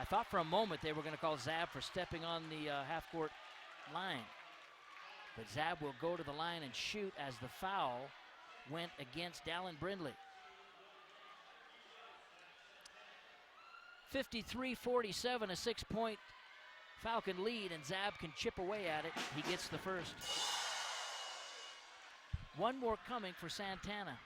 I thought for a moment they were going to call Zab for stepping on the half-court line. But Zab will go to the line and shoot as the foul went against Dallin Brindley. 53-47, a 6-point Falcon lead, and Zab can chip away at it. He gets the first. One more coming for Santana.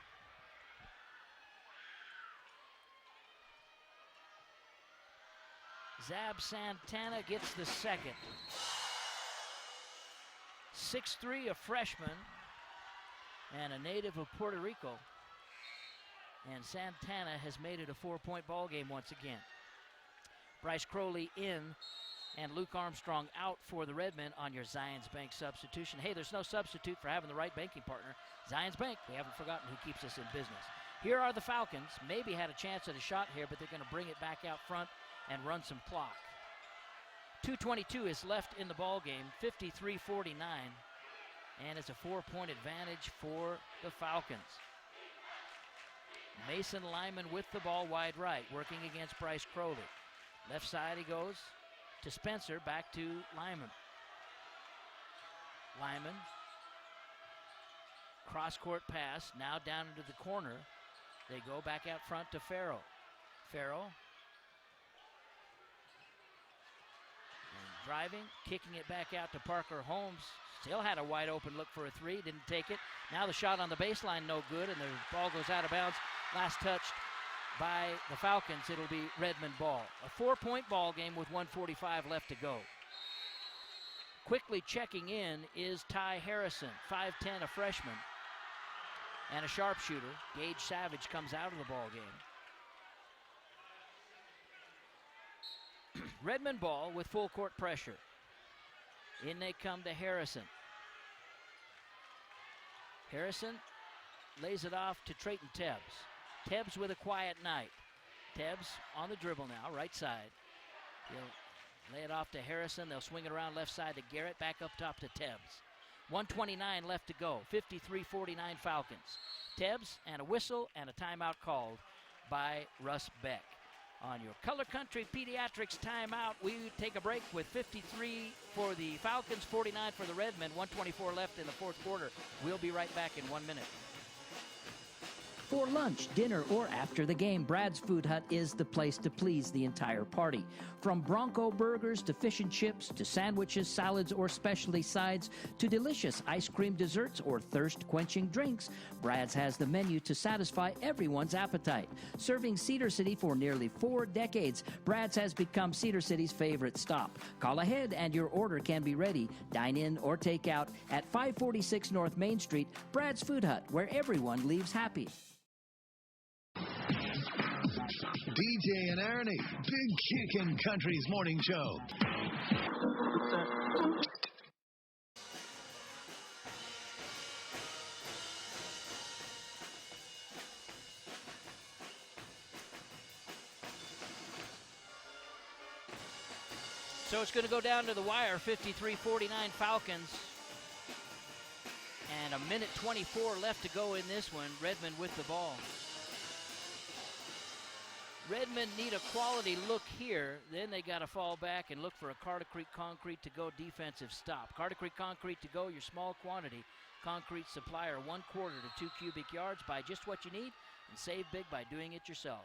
Zab Santana gets the second. 6'3", a freshman, and a native of Puerto Rico. And Santana has made it a 4-point ball game once again. Bryce Crowley in, and Luke Armstrong out for the Redmen on your Zions Bank substitution. Hey, there's no substitute for having the right banking partner. Zions Bank, we haven't forgotten who keeps us in business. Here are the Falcons. Maybe had a chance at a shot here, but they're going to bring it back out front and run some clock. 2:22 is left in the ball game, 53-49, and it's a 4-point advantage for the Falcons. Mason Lyman with the ball wide right, working against Bryce Crowley. Left side he goes to Spencer, back to Lyman. Lyman, cross-court pass, now down into the corner. They go back out front to Farrell. Farrell. And driving, kicking it back out to Parker Holmes. Still had a wide open look for a three, didn't take it. Now the shot on the baseline, no good, and the ball goes out of bounds. Last touched by the Falcons. It'll be Redmond ball. A 4-point ball game with 1:45 left to go. Quickly checking in is Ty Harrison, 5'10", a freshman, and a sharpshooter. Gage Savage comes out of the ball game. Redmond ball with full court pressure. In they come to Harrison. Harrison lays it off to Trayton Tebbs. Tebbs with a quiet night. Tebbs on the dribble now, right side. He'll lay it off to Harrison. They'll swing it around left side to Garrett, back up top to Tebbs. 1:29 left to go, 53-49 Falcons. Tebbs and a whistle and a timeout called by Russ Beck. On your Color Country Pediatrics timeout, we take a break with 53 for the Falcons, 49 for the Redmen, 1:24 left in the fourth quarter. We'll be right back in 1 minute. For lunch, dinner, or after the game, Brad's Food Hut is the place to please the entire party. From Bronco burgers to fish and chips to sandwiches, salads, or specialty sides to delicious ice cream desserts or thirst-quenching drinks, Brad's has the menu to satisfy everyone's appetite. Serving Cedar City for nearly 4 decades, Brad's has become Cedar City's favorite stop. Call ahead and your order can be ready. Dine in or take out at 546 North Main Street. Brad's Food Hut, where everyone leaves happy. DJ and Ernie, Big Kickin' Country's morning show. So it's going to go down to the wire, 53-49 Falcons. And a minute 24 left to go in this one. Redmond with the ball. Redmond need a quality look here. Then they got to fall back and look for a Carter Creek Concrete to go defensive stop. Carter Creek Concrete to go, your small quantity concrete supplier, 1/4 to 2 cubic yards. Buy just what you need and save big by doing it yourself.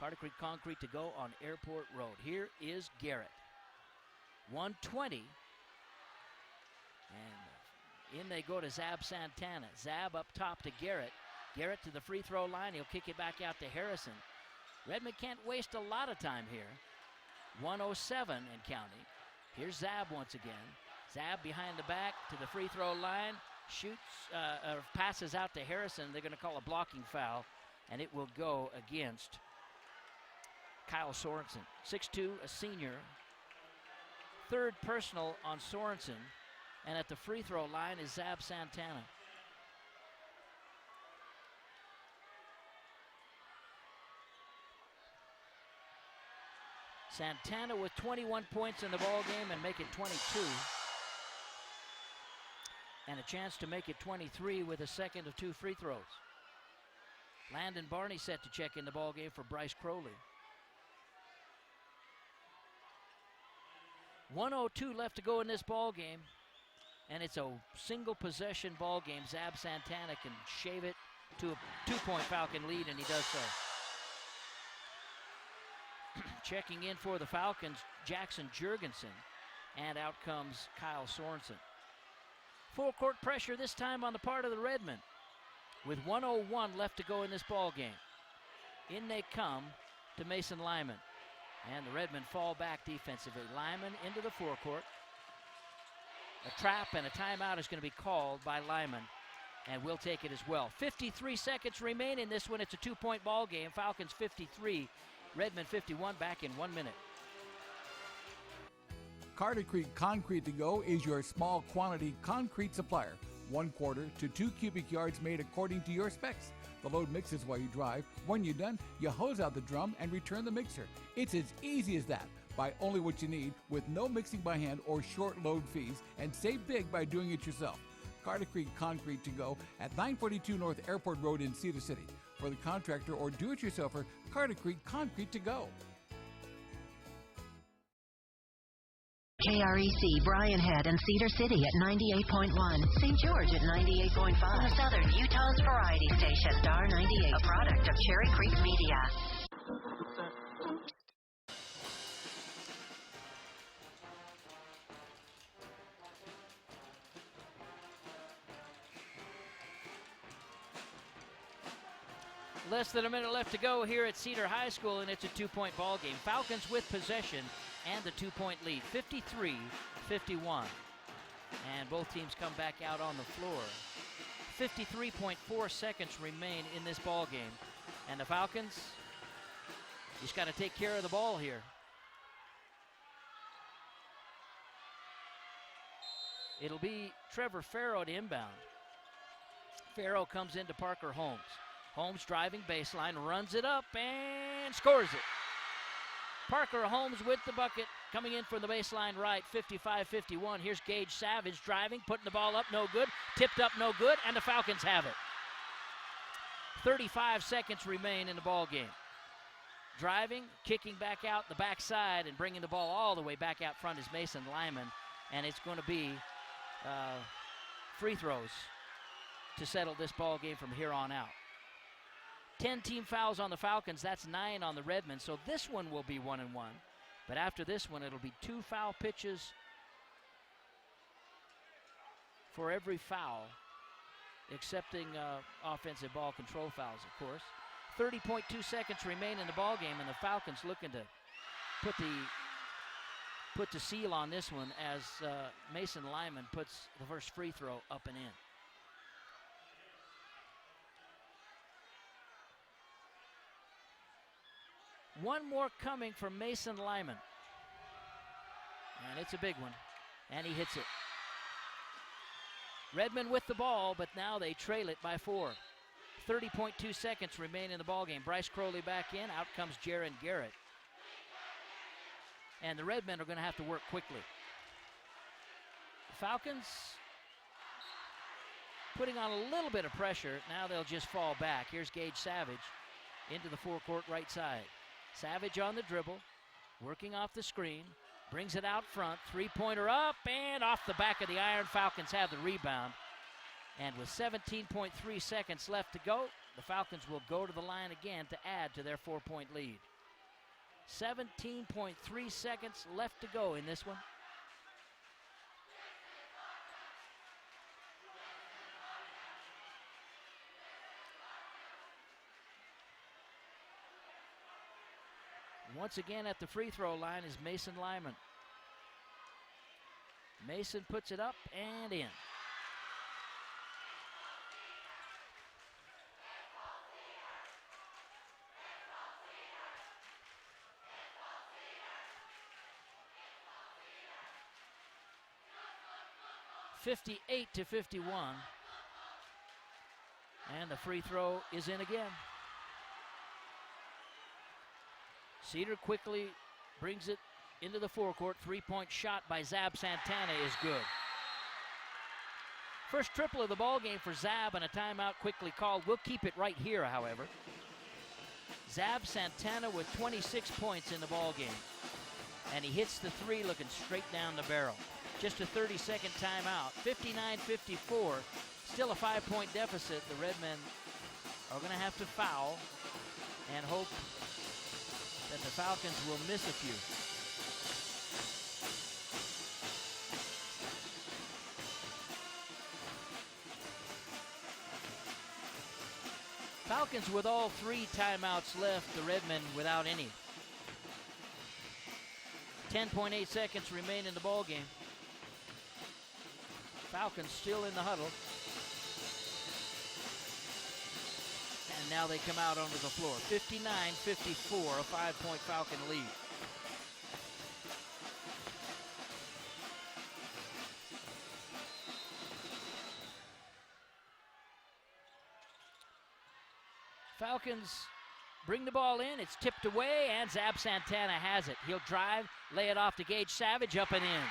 Carter Creek Concrete to go on Airport Road. Here is Garrett. 1:20. And in they go to Zab Santana. Zab up top to Garrett. Garrett to the free throw line. He'll kick it back out to Harrison. Redmond can't waste a lot of time here. 1:07 and counting. Here's Zab once again. Zab behind the back to the free throw line. Shoots, passes out to Harrison. They're going to call a blocking foul, and it will go against Kyle Sorensen. 6'2", a senior. Third personal on Sorensen. And at the free throw line is Zab Santana. Santana with 21 points in the ball game and make it 22. And a chance to make it 23 with a second of 2 free throws. Landon Barney set to check in the ball game for Bryce Crowley. 1:02 left to go in this ball game, and it's a single possession ball game. Zab Santana can shave it to a 2-point Falcon lead, and he does so. Checking in for the Falcons, Jackson Jurgensen, and out comes Kyle Sorensen. Full court pressure this time on the part of the Redmen, with 1:01 left to go in this ball game. In they come to Mason Lyman, and the Redmen fall back defensively. Lyman into the forecourt. A trap and a timeout is going to be called by Lyman, and we'll take it as well. 53 seconds remain in this one. It's a 2-point ball game. Falcons 53, Redmen 51, back in 1 minute. Carter Creek Concrete to Go is your small quantity concrete supplier. 1/4 to 2 cubic yards made according to your specs. The load mixes while you drive. When you're done, you hose out the drum and return the mixer. It's as easy as that. Buy only what you need with no mixing by hand or short load fees, and save big by doing it yourself. Carter Creek Concrete to Go at 942 North Airport Road in Cedar City. For the contractor or do-it-yourselfer, Carter Creek Concrete to Go. KREC, Bryan Head, and Cedar City at 98.1. St. George at 98.5. Southern Utah's Variety Station, Star 98, a product of Cherry Creek Media. Less than a minute left to go here at Cedar High School, and it's a 2-point ball game. Falcons with possession and the 2-point lead, 53-51. And both teams come back out on the floor. 53.4 seconds remain in this ball game. And the Falcons just got to take care of the ball here. It'll be Trevor Farrow to inbound. Farrow comes into Parker Holmes. Holmes driving baseline, runs it up, and scores it. Parker Holmes with the bucket, coming in from the baseline right, 55-51. Here's Gage Savage driving, putting the ball up, no good. Tipped up, no good, and the Falcons have it. 35 seconds remain in the ball game. Driving, kicking back out the backside, and bringing the ball all the way back out front is Mason Lyman, and it's going to be free throws to settle this ball game from here on out. 10 team fouls on the Falcons, that's 9 on the Redmen, so this one will be 1-1. But after this one, it'll be 2 foul pitches for every foul, excepting offensive ball control fouls, of course. 30.2 seconds remain in the ball game, and the Falcons looking to put the seal on this one as Mason Lyman puts the first free throw up and in. One more coming from Mason Lyman. And it's a big one. And he hits it. Redmen with the ball, but now they trail it by 4. 30.2 seconds remain in the ballgame. Bryce Crowley back in. Out comes Jaron Garrett. And the Redmen are going to have to work quickly. The Falcons putting on a little bit of pressure. Now they'll just fall back. Here's Gage Savage into the forecourt right side. Savage on the dribble, working off the screen, brings it out front, three-pointer up, and off the back of the iron. Falcons have the rebound. And with 17.3 seconds left to go, the Falcons will go to the line again to add to their 4-point lead. 17.3 seconds left to go in this one. Once again at the free throw line is Mason Lyman. Mason puts it up and in. (58-51), and the free throw is in again. Cedar quickly brings it into the forecourt. Three-point shot by Zab Santana is good. First triple of the ball game for Zab, and a timeout quickly called. We'll keep it right here, however. Zab Santana with 26 points in the ball game. And he hits the three looking straight down the barrel. Just a 30-second timeout. 59-54. Still a 5-point deficit. The Redmen are going to have to foul and hope that the Falcons will miss a few. Falcons with all 3 timeouts left, the Redmen without any. 10.8 seconds remain in the ball game. Falcons still in the huddle. And now they come out onto the floor. 59-54, a 5-point Falcon lead. Falcons bring the ball in. It's tipped away, and Zab Santana has it. He'll drive, lay it off to Gage Savage, up and in.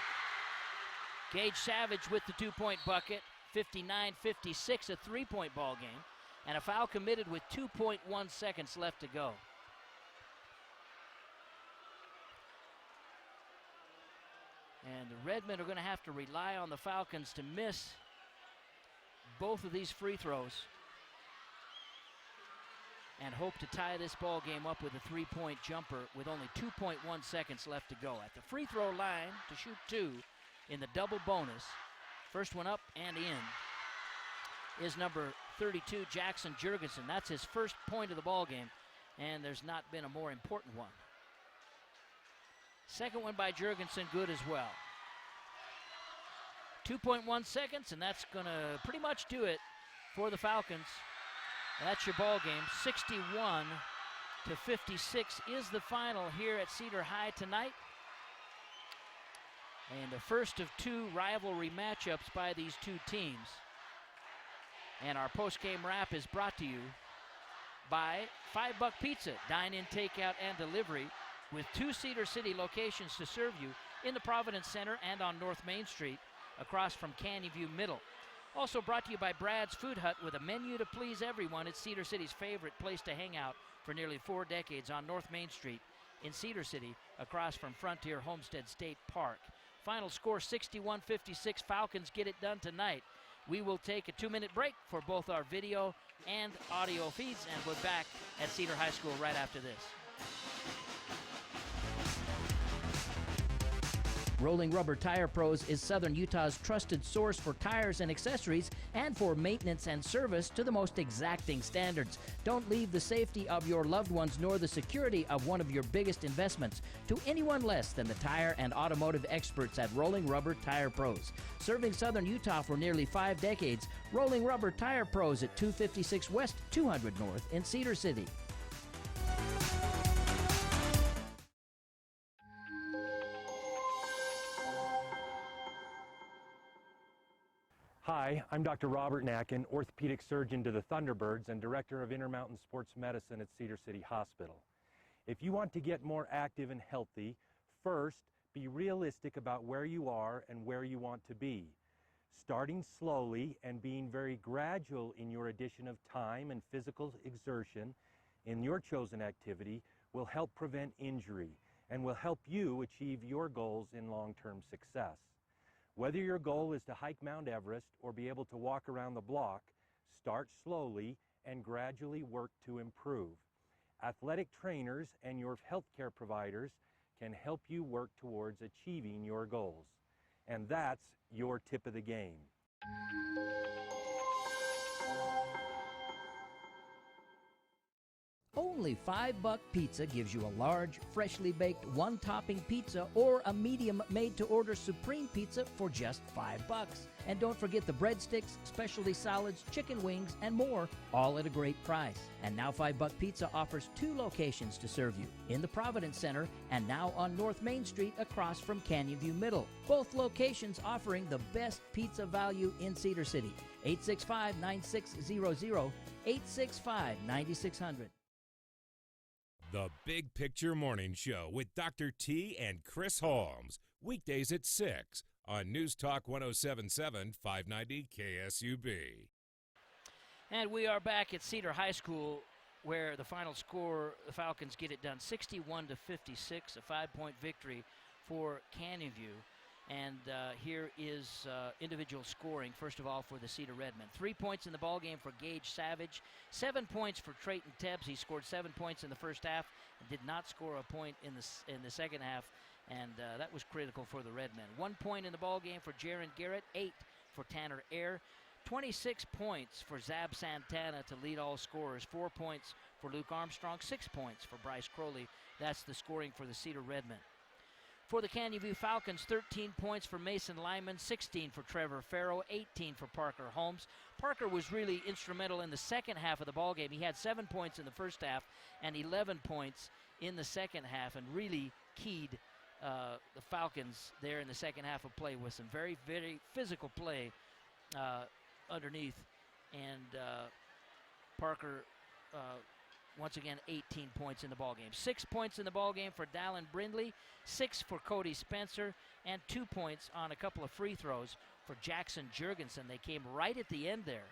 Gage Savage with the 2-point bucket. 59-56, a 3-point ball game. And a foul committed with 2.1 seconds left to go. And the Redmen are going to have to rely on the Falcons to miss both of these free throws and hope to tie this ball game up with a 3-point jumper with only 2.1 seconds left to go. At the free throw line to shoot 2 in the double bonus, first one up and in, is number 32, Jackson Jurgensen. That's his first point of the ball game, and there's not been a more important one. Second one by Jurgensen, good as well. 2.1 seconds, and that's going to pretty much do it for the Falcons. That's your ball game. 61-56 is the final here at Cedar High tonight. And the first of 2 rivalry matchups by these 2 teams. And our post-game wrap is brought to you by $5 Pizza, dine-in, takeout, and delivery, with 2 Cedar City locations to serve you in the Providence Center and on North Main Street, across from Canyon View Middle. Also brought to you by Brad's Food Hut, with a menu to please everyone. It's Cedar City's favorite place to hang out for nearly 4 decades on North Main Street in Cedar City, across from Frontier Homestead State Park. Final score 61-56. Falcons get it done tonight. We will take a 2-minute break for both our video and audio feeds, and we're back at Cedar High School right after this. Rolling Rubber Tire Pros is Southern Utah's trusted source for tires and accessories, and for maintenance and service to the most exacting standards. Don't leave the safety of your loved ones nor the security of one of your biggest investments to anyone less than the tire and automotive experts at Rolling Rubber Tire Pros. Serving Southern Utah for nearly 5 decades, Rolling Rubber Tire Pros at 256 West, 200 North in Cedar City. Hi, I'm Dr. Robert Nacken, orthopedic surgeon to the Thunderbirds and director of Intermountain Sports Medicine at Cedar City Hospital. If you want to get more active and healthy, first, be realistic about where you are and where you want to be. Starting slowly and being very gradual in your addition of time and physical exertion in your chosen activity will help prevent injury and will help you achieve your goals in long-term success. Whether your goal is to hike Mount Everest or be able to walk around the block, start slowly and gradually work to improve. Athletic trainers and your healthcare providers can help you work towards achieving your goals. And that's your tip of the game. Only $5 Pizza gives you a large, freshly baked, 1-topping pizza or a medium made-to-order supreme pizza for just $5. And don't forget the breadsticks, specialty salads, chicken wings, and more, all at a great price. And now $5 Pizza offers 2 locations to serve you, in the Providence Center and now on North Main Street across from Canyon View Middle. Both locations offering the best pizza value in Cedar City. 865-9600, 865-9600. The Big Picture Morning Show with Dr. T and Chris Holmes. Weekdays at 6 on News Talk 107.7, 590 KSUB. And we are back at Cedar High School, where the final score, the Falcons get it done 61-56, a 5-point victory for Canyon View. And here is individual scoring, first of all, for the Cedar Redmen. 3 points in the ballgame for Gage Savage. 7 points for Trayton Tebbs. He scored 7 points in the first half and did not score a point in the second half, and that was critical for the Redmen. 1 point in the ballgame for Jaron Garrett. 8 for Tanner Ayer. 26 points for Zab Santana to lead all scorers. 4 points for Luke Armstrong. 6 points for Bryce Crowley. That's the scoring for the Cedar Redmen. For the Canyon View Falcons, 13 points for Mason Lyman, 16 for Trevor Farrow, 18 for Parker Holmes. Parker was really instrumental in the second half of the ballgame. He had 7 points in the first half and 11 points in the second half, and really keyed the Falcons there in the second half of play with some very, very physical play underneath. And Parker, once again, 18 points in the ballgame. 6 points in the ballgame for Dallin Brindley, 6 for Cody Spencer, and 2 points on a couple of free throws for Jackson Jurgensen. They came right at the end there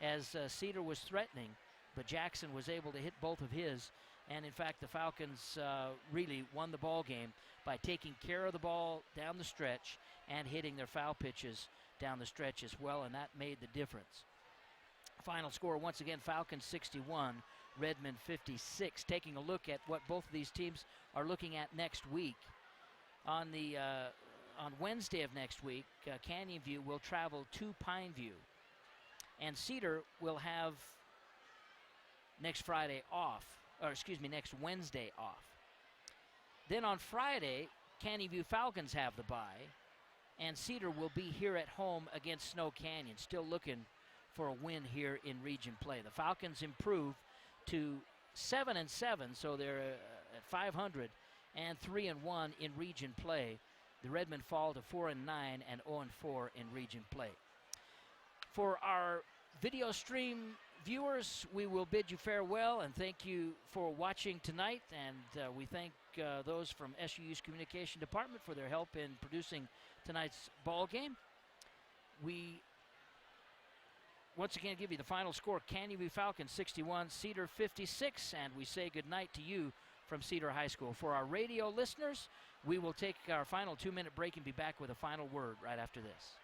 as Cedar was threatening, but Jackson was able to hit both of his. And in fact, the Falcons really won the ballgame by taking care of the ball down the stretch and hitting their foul pitches down the stretch as well, and that made the difference. Final score, once again, Falcons 61, Redmond 56. Taking a look at what both of these teams are looking at next week. On Wednesday of next week, Canyon View will travel to Pineview, and Cedar will have next Wednesday off. Then on Friday, Canyon View Falcons have the bye, and Cedar will be here at home against Snow Canyon, still looking for a win here in region play. The Falcons improve to 7-7, so they're at 500 and 3-1 in region play. The Redmen fall to 4-9 and 0-4 in region play. For our video stream viewers, we will bid you farewell and thank you for watching tonight, and we thank those from SUU's communication department for their help in producing tonight's ball game. We once again give you the final score: Canyon View Falcons 61, Cedar 56, and we say good night to you from Cedar High School. For our radio listeners, we will take our final 2-minute break and be back with a final word right after this.